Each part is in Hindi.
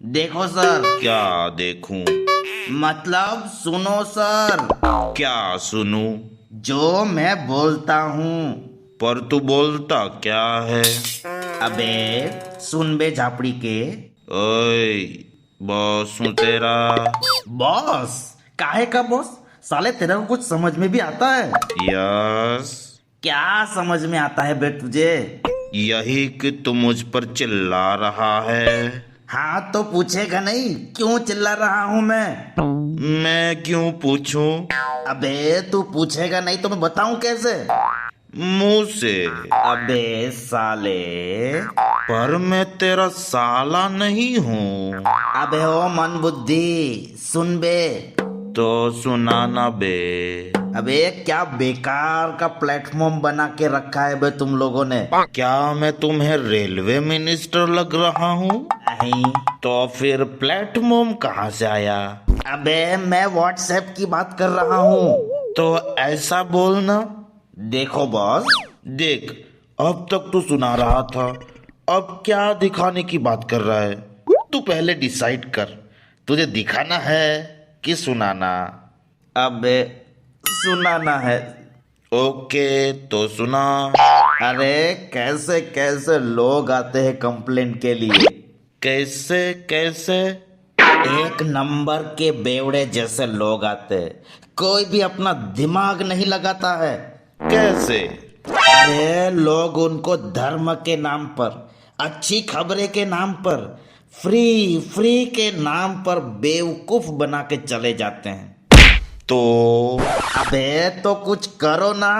देखो सर। क्या देखूं? मतलब सुनो सर। क्या सुनूं? जो मैं बोलता हूँ। पर तू बोलता क्या है? अबे सुन बे झापड़ी के। ओए, बॉस हूं तेरा। बॉस? काहे का बॉस? साले तेरे को कुछ समझ में भी आता है? यस। क्या समझ में आता है बे तुझे? यही कि तू मुझ पर चिल्ला रहा है। हाँ तो पूछेगा नहीं क्यों चिल्ला रहा हूँ मैं? मैं क्यों पूछूं? अबे तू पूछेगा नहीं तो मैं बताऊं कैसे? मुंह से। अबे साले। पर मैं तेरा साला नहीं हूँ। अबे ओ मन बुद्धि सुन बे। तो सुनाना बे। अबे क्या बेकार का प्लेटफॉर्म बना के रखा है बे तुम लोगों ने। क्या मैं तुम्हें रेलवे मिनिस्टर लग रहा हूँ? नहीं। तो फिर प्लेटफॉर्म कहाँ से आया? अबे मैं व्हाट्सएप की बात कर रहा हूँ। तो ऐसा बोलना। देखो बॉस। देख, अब तक तू सुना रहा था, अब क्या दिखाने की बात कर रहा है? तू पहले डिसाइड कर, तुझे दिखाना है कि सुनाना? अबे सुनाना है। ओके, तो सुना। अरे कैसे कैसे लोग आते हैं कंप्लेंट के लिए। कैसे कैसे? एक नंबर के बेवड़े जैसे लोग आते हैं। कोई भी अपना दिमाग नहीं लगाता है। कैसे? अरे लोग उनको धर्म के नाम पर, अच्छी खबरें के नाम पर, फ्री फ्री के नाम पर बेवकूफ बना के चले जाते हैं। तो अबे तो कुछ करो ना।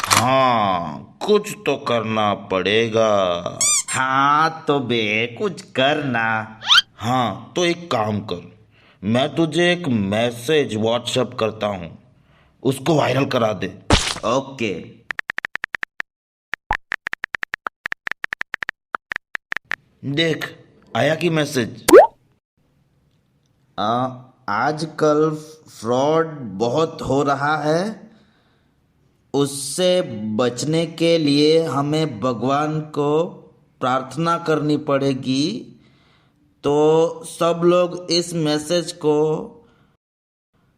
हाँ, कुछ तो करना पड़ेगा। हाँ तो बे कुछ करना। हाँ तो एक काम कर, मैं तुझे एक मैसेज व्हाट्सएप करता हूँ, उसको वायरल करा दे। ओके। देख, आया कि मैसेज? आजकल फ्रॉड बहुत हो रहा है। उससे बचने के लिए हमें भगवान को प्रार्थना करनी पड़ेगी। तो सब लोग इस मैसेज को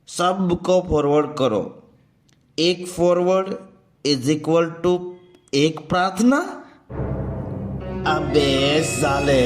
सबको फॉरवर्ड करो। एक फॉरवर्ड इज इक्वल टू एक प्रार्थना। अबे साले।